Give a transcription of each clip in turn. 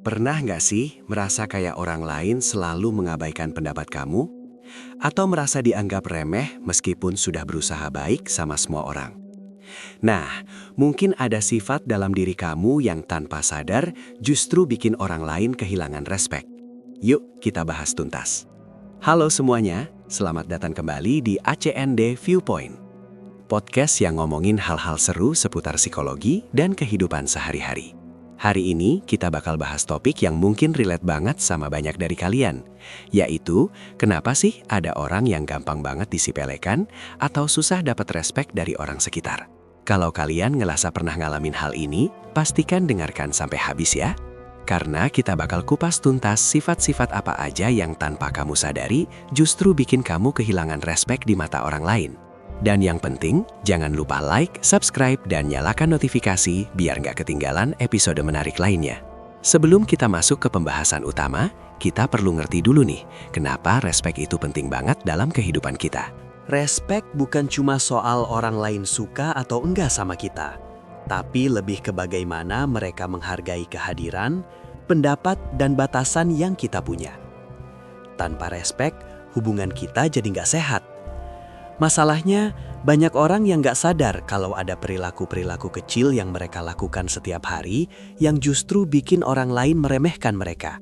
Pernah nggak sih merasa kayak orang lain selalu mengabaikan pendapat kamu? Atau merasa dianggap remeh meskipun sudah berusaha baik sama semua orang? Nah, mungkin ada sifat dalam diri kamu yang tanpa sadar justru bikin orang lain kehilangan respek. Yuk kita bahas tuntas. Halo semuanya, selamat datang kembali di ACND Viewpoint. Podcast yang ngomongin hal-hal seru seputar psikologi dan kehidupan sehari-hari. Hari ini kita bakal bahas topik yang mungkin relate banget sama banyak dari kalian, yaitu kenapa sih ada orang yang gampang banget disepelekan atau susah dapat respek dari orang sekitar. Kalau kalian ngerasa pernah ngalamin hal ini, pastikan dengarkan sampai habis ya. Karena kita bakal kupas tuntas sifat-sifat apa aja yang tanpa kamu sadari justru bikin kamu kehilangan respek di mata orang lain. Dan yang penting, jangan lupa like, subscribe, dan nyalakan notifikasi biar nggak ketinggalan episode menarik lainnya. Sebelum kita masuk ke pembahasan utama, kita perlu ngerti dulu nih, kenapa respek itu penting banget dalam kehidupan kita. Respek bukan cuma soal orang lain suka atau enggak sama kita, tapi lebih ke bagaimana mereka menghargai kehadiran, pendapat, dan batasan yang kita punya. Tanpa respek, hubungan kita jadi nggak sehat. Masalahnya, banyak orang yang nggak sadar kalau ada perilaku-perilaku kecil yang mereka lakukan setiap hari yang justru bikin orang lain meremehkan mereka.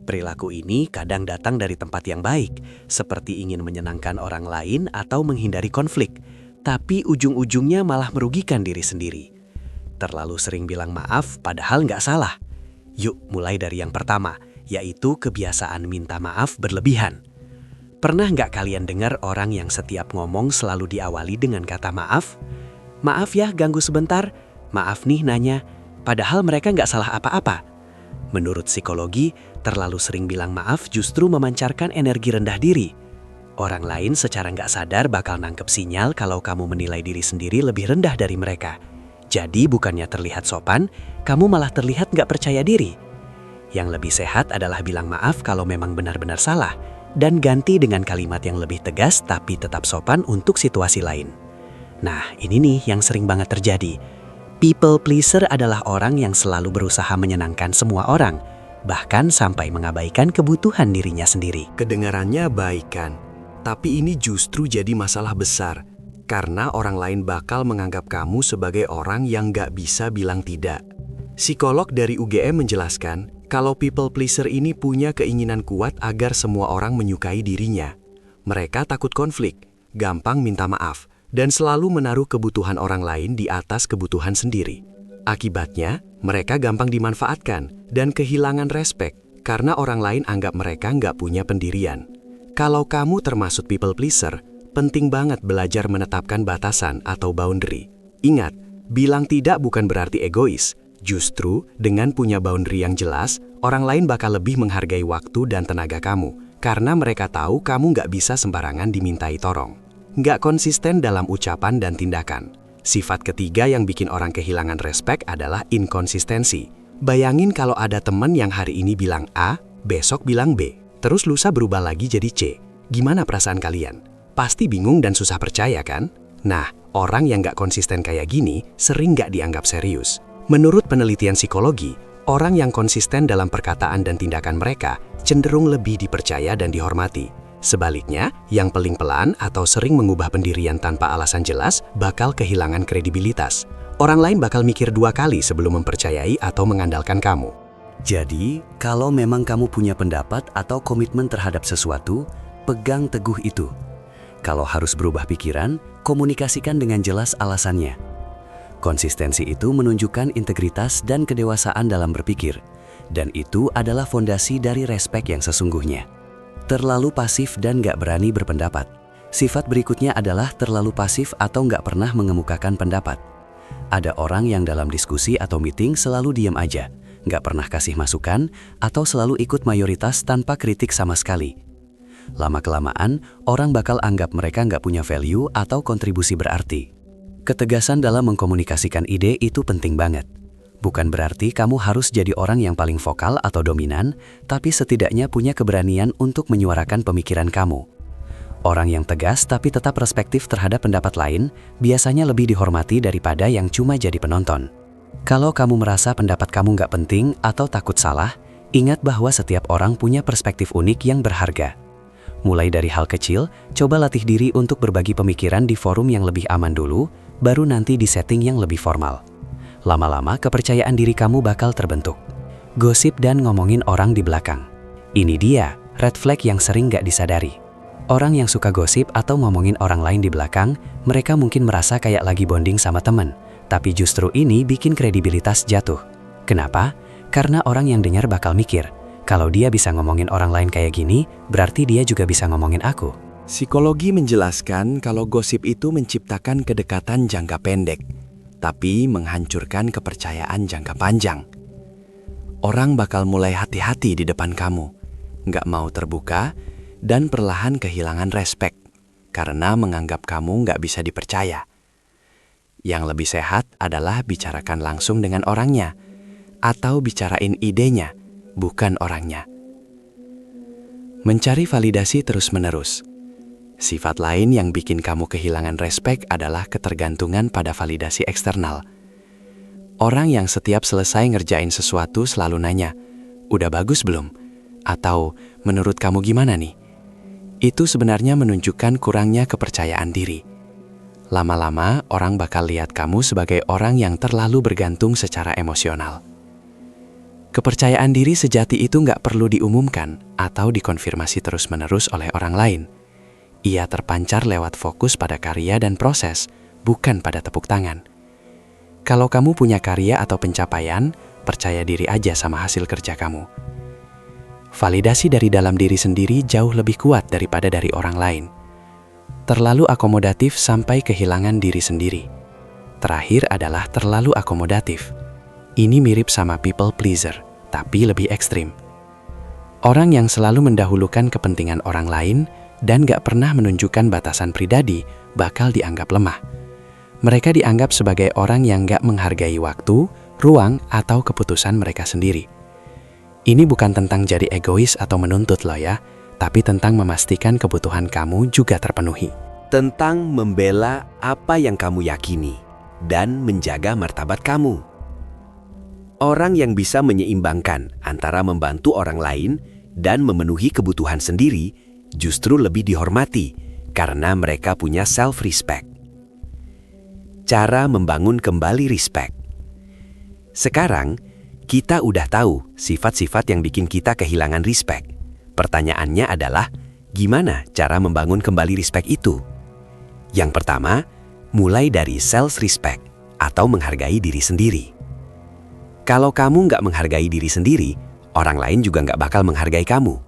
Perilaku ini kadang datang dari tempat yang baik, seperti ingin menyenangkan orang lain atau menghindari konflik, tapi ujung-ujungnya malah merugikan diri sendiri. Terlalu sering bilang maaf padahal nggak salah. Yuk mulai dari yang pertama, yaitu kebiasaan minta maaf berlebihan. Pernah nggak kalian dengar orang yang setiap ngomong selalu diawali dengan kata maaf? Maaf ya ganggu sebentar, maaf nih nanya, padahal mereka nggak salah apa-apa. Menurut psikologi, terlalu sering bilang maaf justru memancarkan energi rendah diri. Orang lain secara nggak sadar bakal nangkep sinyal kalau kamu menilai diri sendiri lebih rendah dari mereka. Jadi bukannya terlihat sopan, kamu malah terlihat nggak percaya diri. Yang lebih sehat adalah bilang maaf kalau memang benar-benar salah, dan ganti dengan kalimat yang lebih tegas tapi tetap sopan untuk situasi lain. Nah, ini nih yang sering banget terjadi. People pleaser adalah orang yang selalu berusaha menyenangkan semua orang, bahkan sampai mengabaikan kebutuhan dirinya sendiri. Kedengarannya baik kan, tapi ini justru jadi masalah besar, karena orang lain bakal menganggap kamu sebagai orang yang nggak bisa bilang tidak. Psikolog dari UGM menjelaskan, kalau people pleaser ini punya keinginan kuat agar semua orang menyukai dirinya. Mereka takut konflik, gampang minta maaf, dan selalu menaruh kebutuhan orang lain di atas kebutuhan sendiri. Akibatnya, mereka gampang dimanfaatkan dan kehilangan respek karena orang lain anggap mereka nggak punya pendirian. Kalau kamu termasuk people pleaser, penting banget belajar menetapkan batasan atau boundary. Ingat, bilang tidak bukan berarti egois. Justru, dengan punya boundary yang jelas, orang lain bakal lebih menghargai waktu dan tenaga kamu, karena mereka tahu kamu nggak bisa sembarangan dimintai tolong. Nggak konsisten dalam ucapan dan tindakan. Sifat ketiga yang bikin orang kehilangan respek adalah inkonsistensi. Bayangin kalau ada teman yang hari ini bilang A, besok bilang B, terus lusa berubah lagi jadi C. Gimana perasaan kalian? Pasti bingung dan susah percaya kan? Nah, orang yang nggak konsisten kayak gini sering nggak dianggap serius. Menurut penelitian psikologi, orang yang konsisten dalam perkataan dan tindakan mereka cenderung lebih dipercaya dan dihormati. Sebaliknya, yang pelan atau sering mengubah pendirian tanpa alasan jelas bakal kehilangan kredibilitas. Orang lain bakal mikir dua kali sebelum mempercayai atau mengandalkan kamu. Jadi, kalau memang kamu punya pendapat atau komitmen terhadap sesuatu, pegang teguh itu. Kalau harus berubah pikiran, komunikasikan dengan jelas alasannya. Konsistensi itu menunjukkan integritas dan kedewasaan dalam berpikir, dan itu adalah fondasi dari respek yang sesungguhnya. Terlalu pasif dan nggak berani berpendapat. Sifat berikutnya adalah terlalu pasif atau nggak pernah mengemukakan pendapat. Ada orang yang dalam diskusi atau meeting selalu diam aja, nggak pernah kasih masukan, atau selalu ikut mayoritas tanpa kritik sama sekali. Lama-kelamaan, orang bakal anggap mereka nggak punya value atau kontribusi berarti. Ketegasan dalam mengkomunikasikan ide itu penting banget. Bukan berarti kamu harus jadi orang yang paling vokal atau dominan, tapi setidaknya punya keberanian untuk menyuarakan pemikiran kamu. Orang yang tegas tapi tetap respektif terhadap pendapat lain biasanya lebih dihormati daripada yang cuma jadi penonton. Kalau kamu merasa pendapat kamu nggak penting atau takut salah, Ingat bahwa setiap orang punya perspektif unik yang berharga. Mulai dari hal kecil, coba latih diri untuk berbagi pemikiran di forum yang lebih aman dulu, baru nanti di setting yang lebih formal. Lama-lama kepercayaan diri kamu bakal terbentuk. Gosip dan ngomongin orang di belakang. Ini dia, red flag yang sering gak disadari. Orang yang suka gosip atau ngomongin orang lain di belakang, mereka mungkin merasa kayak lagi bonding sama temen. Tapi justru ini bikin kredibilitas jatuh. Kenapa? Karena orang yang dengar bakal mikir, kalau dia bisa ngomongin orang lain kayak gini, berarti dia juga bisa ngomongin aku. Psikologi menjelaskan kalau gosip itu menciptakan kedekatan jangka pendek, tapi menghancurkan kepercayaan jangka panjang. Orang bakal mulai hati-hati di depan kamu, nggak mau terbuka, dan perlahan kehilangan respek, karena menganggap kamu nggak bisa dipercaya. Yang lebih sehat adalah bicarakan langsung dengan orangnya, atau bicarain idenya, bukan orangnya. Mencari validasi terus-menerus. Sifat lain yang bikin kamu kehilangan respek adalah ketergantungan pada validasi eksternal. Orang yang setiap selesai ngerjain sesuatu selalu nanya, "Udah bagus belum?" Atau, "Menurut kamu gimana nih?" Itu sebenarnya menunjukkan kurangnya kepercayaan diri. Lama-lama, orang bakal lihat kamu sebagai orang yang terlalu bergantung secara emosional. Kepercayaan diri sejati itu nggak perlu diumumkan atau dikonfirmasi terus-menerus oleh orang lain. Ia terpancar lewat fokus pada karya dan proses, bukan pada tepuk tangan. Kalau kamu punya karya atau pencapaian, percaya diri aja sama hasil kerja kamu. Validasi dari dalam diri sendiri jauh lebih kuat daripada dari orang lain. Terlalu akomodatif sampai kehilangan diri sendiri. Terakhir adalah terlalu akomodatif. Ini mirip sama people pleaser, tapi lebih ekstrim. Orang yang selalu mendahulukan kepentingan orang lain dan gak pernah menunjukkan batasan pribadi bakal dianggap lemah. Mereka dianggap sebagai orang yang gak menghargai waktu, ruang, atau keputusan mereka sendiri. Ini bukan tentang jadi egois atau menuntut loh ya, tapi tentang memastikan kebutuhan kamu juga terpenuhi. Tentang membela apa yang kamu yakini dan menjaga martabat kamu. Orang yang bisa menyeimbangkan antara membantu orang lain dan memenuhi kebutuhan sendiri justru lebih dihormati karena mereka punya self-respect. Cara membangun kembali respect. Sekarang, kita udah tahu sifat-sifat yang bikin kita kehilangan respect. Pertanyaannya adalah, gimana cara membangun kembali respect itu? Yang pertama, mulai dari self-respect atau menghargai diri sendiri. Kalau kamu nggak menghargai diri sendiri, orang lain juga nggak bakal menghargai kamu.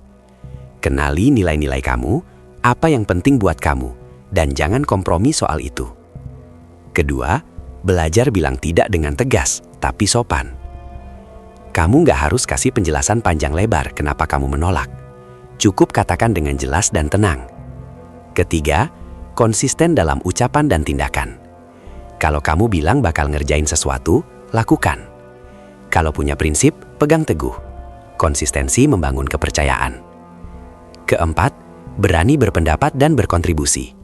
Kenali nilai-nilai kamu, apa yang penting buat kamu, dan jangan kompromi soal itu. Kedua, belajar bilang tidak dengan tegas, tapi sopan. Kamu nggak harus kasih penjelasan panjang lebar kenapa kamu menolak. Cukup katakan dengan jelas dan tenang. Ketiga, konsisten dalam ucapan dan tindakan. Kalau kamu bilang bakal ngerjain sesuatu, lakukan. Kalau punya prinsip, pegang teguh. Konsistensi membangun kepercayaan. Keempat, berani berpendapat dan berkontribusi.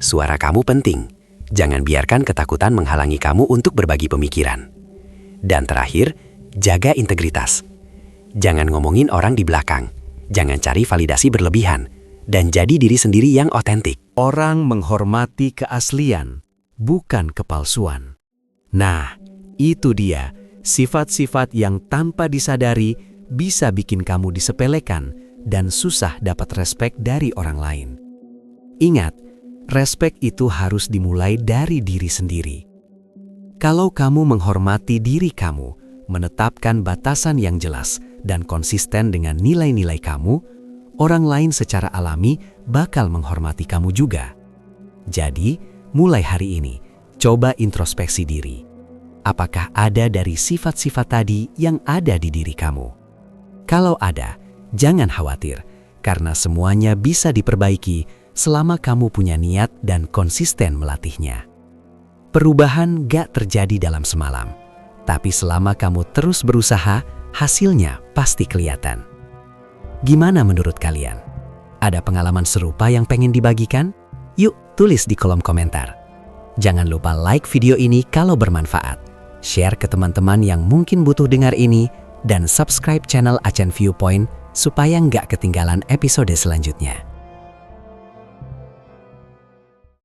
Suara kamu penting. Jangan biarkan ketakutan menghalangi kamu untuk berbagi pemikiran. Dan terakhir, jaga integritas. Jangan ngomongin orang di belakang. Jangan cari validasi berlebihan. Dan jadi diri sendiri yang otentik. Orang menghormati keaslian, bukan kepalsuan. Nah, itu dia. Sifat-sifat yang tanpa disadari bisa bikin kamu disepelekan dan susah dapat respek dari orang lain. Ingat, respek itu harus dimulai dari diri sendiri. Kalau kamu menghormati diri kamu, menetapkan batasan yang jelas dan konsisten dengan nilai-nilai kamu, orang lain secara alami bakal menghormati kamu juga. Jadi, mulai hari ini, coba introspeksi diri. Apakah ada dari sifat-sifat tadi yang ada di diri kamu? Kalau ada, jangan khawatir, karena semuanya bisa diperbaiki selama kamu punya niat dan konsisten melatihnya. Perubahan gak terjadi dalam semalam, tapi selama kamu terus berusaha, hasilnya pasti kelihatan. Gimana menurut kalian? Ada pengalaman serupa yang pengen dibagikan? Yuk, tulis di kolom komentar. Jangan lupa like video ini kalau bermanfaat. Share ke teman-teman yang mungkin butuh dengar ini, dan subscribe channel Acan Viewpoint supaya nggak ketinggalan episode selanjutnya.